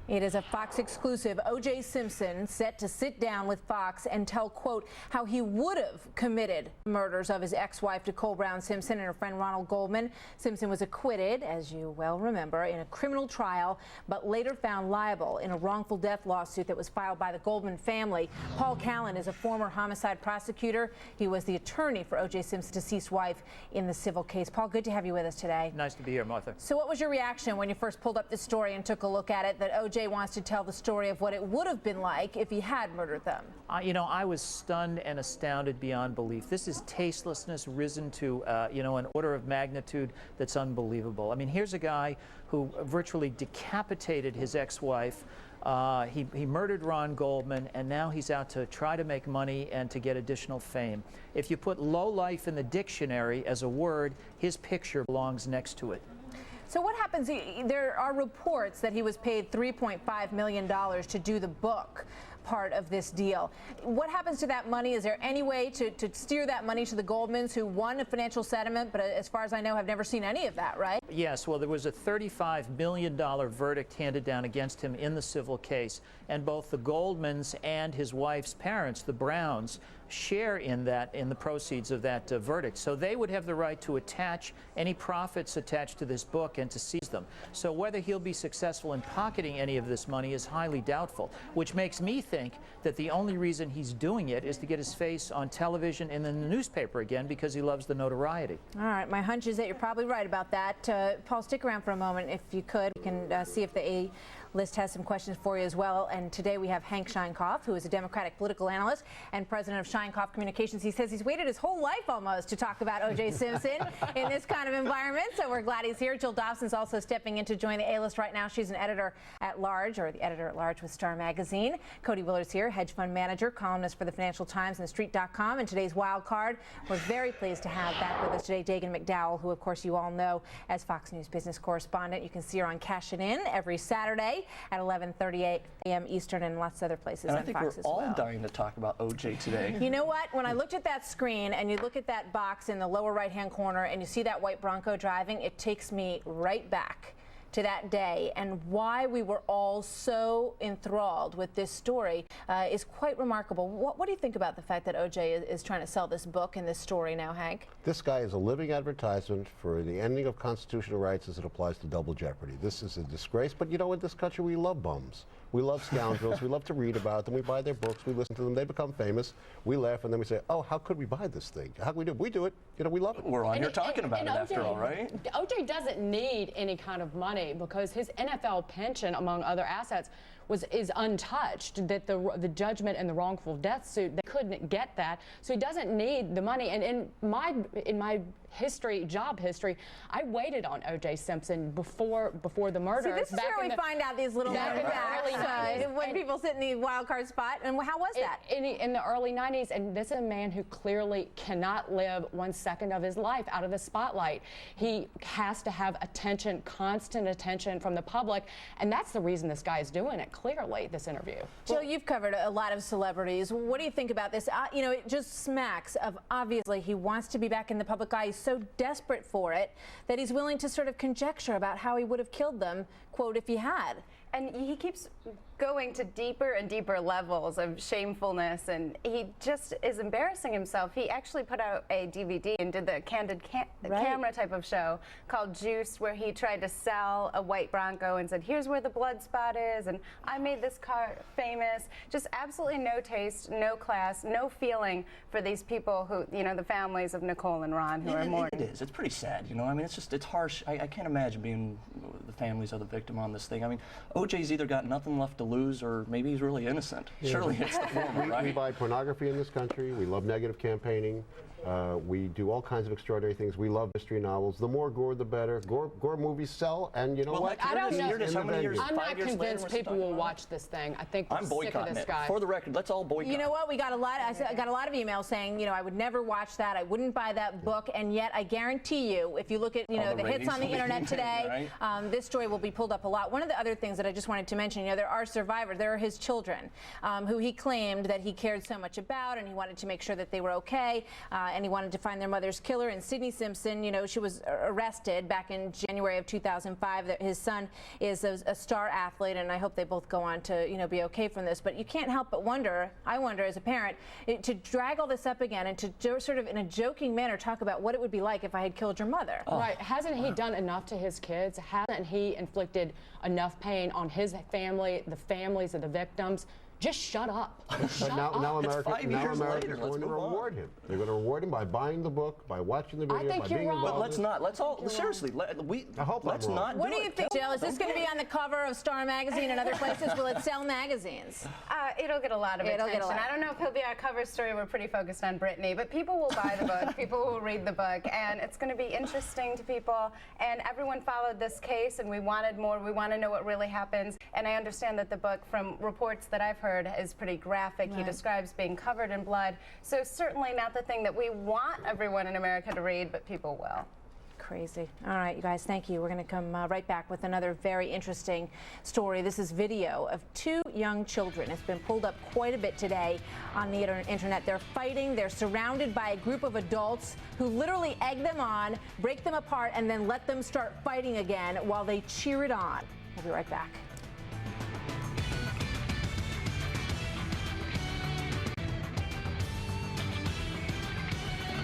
It is a Fox exclusive. OJ Simpson set to sit down with Fox and tell, quote, how he would have committed murders of his ex-wife, Nicole Brown Simpson, and her friend Ronald Goldman. Simpson was acquitted, as you well remember, in a criminal trial, but later found liable in a wrongful death lawsuit that was filed by the Goldman family. Paul Callan is a former homicide prosecutor. He was the attorney for OJ Simpson's deceased wife in the civil case. Paul, good to have you with us today. Nice to be here, Martha. So what was your reaction when you first pulled up this story and took a look at it, that OJ wants to tell the story of what it would have been like if he had murdered them? I was stunned and astounded beyond belief. This is tastelessness risen to, an order of magnitude that's unbelievable. I mean, here's a guy who virtually decapitated his ex-wife. He murdered Ron Goldman, and now he's out to try to make money and to get additional fame. If you put low life in the dictionary as a word, his picture belongs next to it. So what happens? There are reports that he was paid $3.5 million to do the book part of this deal. What happens to that money? Is there any way to steer that money to the Goldmans, who won a financial settlement, but as far as I know have never seen any of that, right? Yes, well, there was a $35 million verdict handed down against him in the civil case, and both the Goldmans and his wife's parents, the Browns, share in the proceeds of that verdict. So they would have the right to attach any profits attached to this book and to seize them. So whether he'll be successful in pocketing any of this money is highly doubtful, which makes me think that the only reason he's doing it is to get his face on television and in the newspaper again, because he loves the notoriety. All right, my hunch is that you're probably right about that. Paul, stick around for a moment if you could. We can see if the A-list has some questions for you as well. And today we have Hank Sheinkopf, who is a Democratic political analyst and president of Sheinkopf Communications. He says he's waited his whole life almost to talk about OJ Simpson in this kind of environment, so we're glad he's here. Jill Dobson's also stepping in to join the A-list right now. She's an editor-at-large, or the editor-at-large with Star Magazine. Cody Willard's here, hedge fund manager, columnist for the Financial Times and TheStreet.com. And today's wild card, we're very pleased to have back with us today Dagen McDowell, who of course you all know as Fox News business correspondent. You can see her on Cash It In every Saturday at 11:38 a.m. Eastern, and lots of other places on Fox as well. I think we're all dying to talk about OJ today. You know what? When I looked at that screen and you look at that box in the lower right-hand corner and you see that white Bronco driving, it takes me right back to that day, and why we were all so enthralled with this story is quite remarkable. What do you think about the fact that OJ is trying to sell this book and this story now, Hank? This guy is a living advertisement for the ending of constitutional rights as it applies to double jeopardy. This is a disgrace, but you know, in this country we love bums. We love scoundrels. We love to read about them. We buy their books. We listen to them. They become famous. We laugh, and then we say, oh, how could we buy this thing? How can we do it? We do it. You know, we love it. We're on here talking about it after all, right? OJ doesn't need any kind of money because his NFL pension, among other assets, is untouched. That the judgment and the wrongful death suit, they couldn't get that, so he doesn't need the money. And in my job history, I waited on OJ Simpson before the murders. See, this is where we find out these little facts when people sit in the wild card spot. And how was that? In the early 90s, and this is a man who clearly cannot live 1 second of his life out of the spotlight. He has to have attention, constant attention from the public, and that's the reason this guy is doing it. Clearly, this interview. Jill, you've covered a lot of celebrities. What do you think about this? It just smacks of, obviously, he wants to be back in the public eye. He's so desperate for it that he's willing to sort of conjecture about how he would have killed them, quote, if he had. And he keeps going to deeper and deeper levels of shamefulness, and he just is embarrassing himself. He actually put out a DVD and did the candid camera type of show called Juice, where he tried to sell a white Bronco and said, here's where the blood spot is, and I made this car famous. Just absolutely no taste, no class, no feeling for these people who, the families of Nicole and Ron who are mourning. It is. It's pretty sad, I mean, it's harsh. I can't imagine being the families of the victim on this thing. I mean, OJ's either got nothing left to lose, or maybe he's really innocent. Yeah. Surely it's the former, right? We buy pornography in this country. We love negative campaigning. We do all kinds of extraordinary things. We love mystery novels. The more gore, the better. Gore movies sell, and you know what? I don't know. I'm not convinced people will watch this thing. I think I'm sick of this guy. For the record, let's all boycott. You know what? I got a lot of emails saying, I would never watch that. I wouldn't buy that book. And yet, I guarantee you, if you look at, the hits on the internet today, right? This story will be pulled up a lot. One of the other things that I just wanted to mention, there are survivors. There are his children, who he claimed that he cared so much about, and he wanted to make sure that they were okay. and he wanted to find their mother's killer. And Sydney Simpson, you know, she was arrested back in January of 2005. His son is a star athlete, and I hope they both go on to, you know, be okay from this. But you can't help but wonder, I wonder as a parent, to drag all this up again and to sort of in a joking manner talk about what it would be like if I had killed your mother. Right. Hasn't he done enough to his kids? Hasn't he inflicted enough pain on his family, the families of the victims? Just shut up. Shut up. Now It's America, 5 now years America's later. Let's going to move on. reward him. They're going to reward him by buying the book, by watching the video, think by you're being wrong. involved. But let's not. Let's all seriously. I hope I'm let's wrong. not. What do do you it. think, Jill? Is this going to be on the cover of Star Magazine and other places? Will it sell magazines? It'll get a lot of It'll attention. get a lot. I don't know if he'll be our cover story. We're pretty focused on Brittany, but people will buy the book. People will read the book, and it's going to be interesting to people. And everyone followed this case, and we wanted more. We want to know what really happens. And I understand that the book, from reports that I've heard, is pretty graphic. He describes being covered in blood. So certainly not the thing that we want everyone in America to read, but people will. Crazy. All right, you guys, thank you. We're going to come right back with another very interesting story. This is video of two young children. It's been pulled up quite a bit today on the internet. They're fighting. They're surrounded by a group of adults who literally egg them on, break them apart, and then let them start fighting again while they cheer it on. We'll be right back.